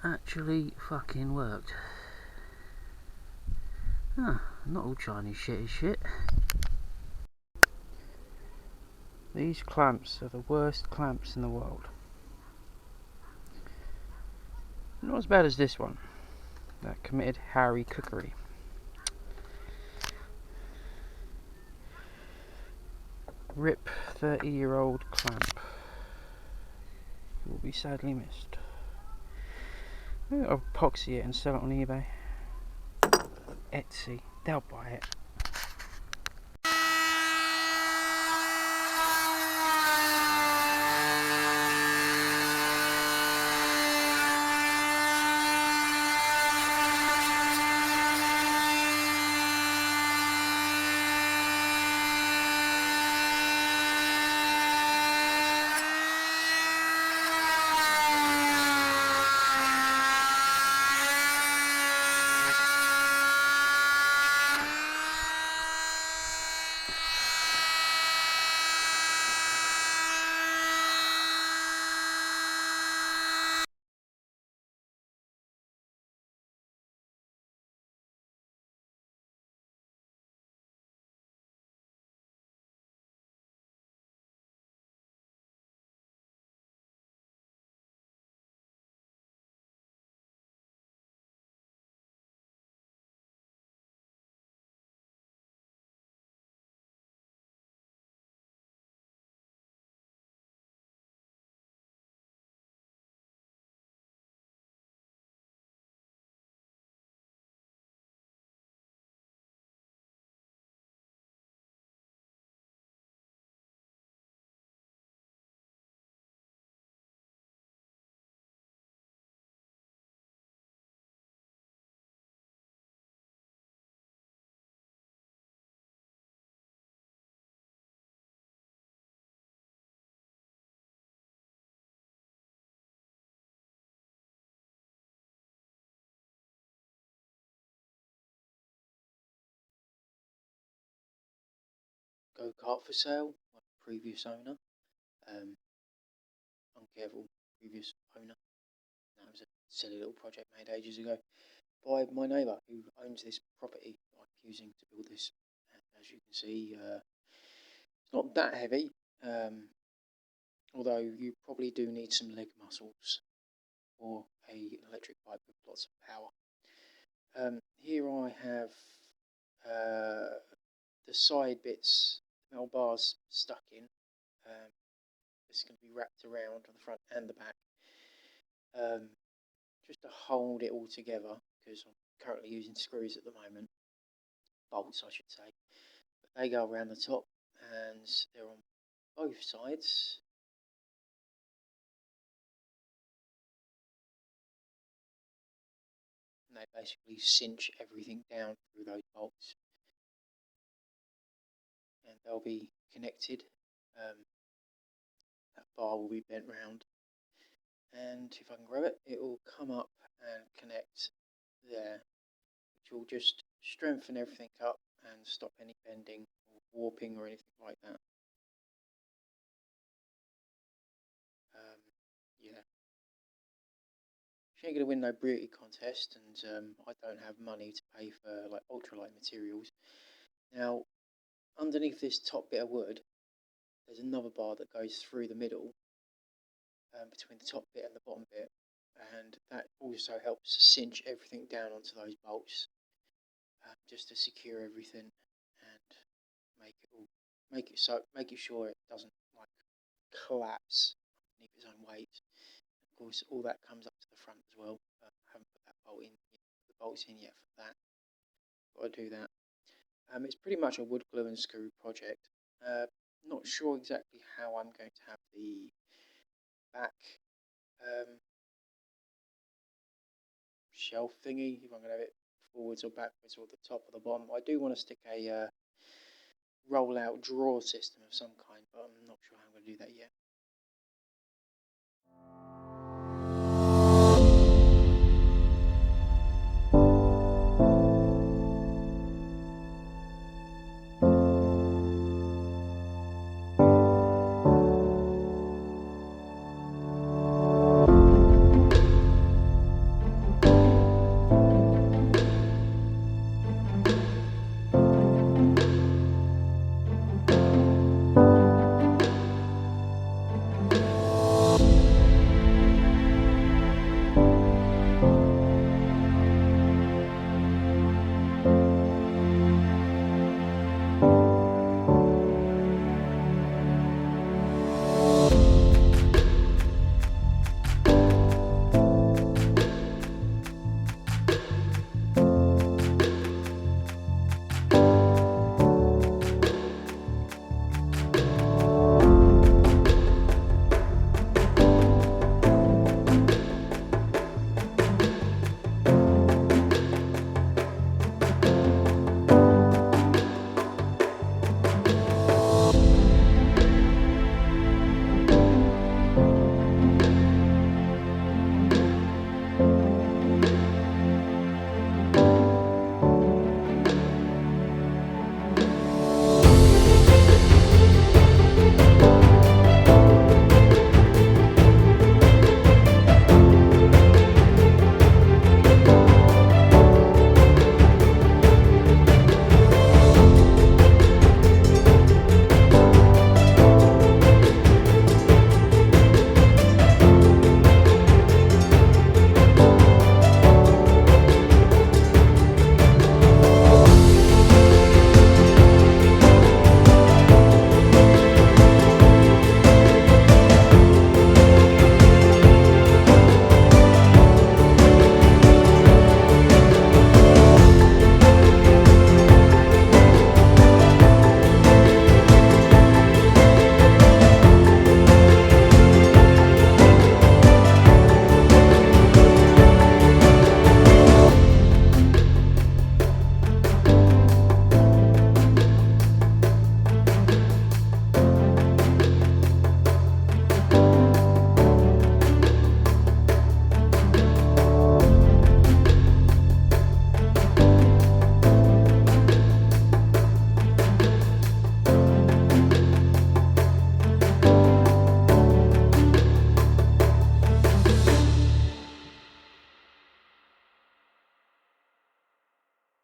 actually fucking worked. Ah, not all Chinese shit is shit. These clamps are the worst clamps in the world. Not as bad as this one that committed Harry cookery. Rip 30-year-old clamp. It will be sadly missed. I'll epoxy it and sell it on eBay. Etsy, they'll buy it. Go-kart for sale, my previous owner. Uncareful previous owner. That was a silly little project made ages ago by my neighbour who owns this property that I'm using to build this. And as you can see, it's not that heavy, although you probably do need some leg muscles or an electric bike with lots of power. Here I have the side bits, metal bars stuck in. It's going to be wrapped around on the front and the back, just to hold it all together, because I'm currently using screws at the moment, bolts I should say, but they go around the top and they're on both sides. And they basically cinch everything down through those bolts, and they'll be connected. That bar will be bent round, and if I can grab it, it will come up and connect there, which will just strengthen everything up and stop any bending or warping or anything like that. Yeah. She ain't gonna win no beauty contest, and I don't have money to pay for like ultralight materials. Now, underneath this top bit of wood, there's another bar that goes through the middle, between the top bit and the bottom bit, and that also helps cinch everything down onto those bolts, just to secure everything and make it sure it doesn't like collapse underneath its own weight. Of course, all that comes up to the front as well. I haven't put that bolt in yet, the bolts in yet for that. Got to do that. It's pretty much a wood glue and screw project. Not sure exactly how I'm going to have the back shelf thingy, if I'm going to have it forwards or backwards or the top or the bottom. I do want to stick a roll out drawer system of some kind, but I'm not sure how I'm going to do that yet.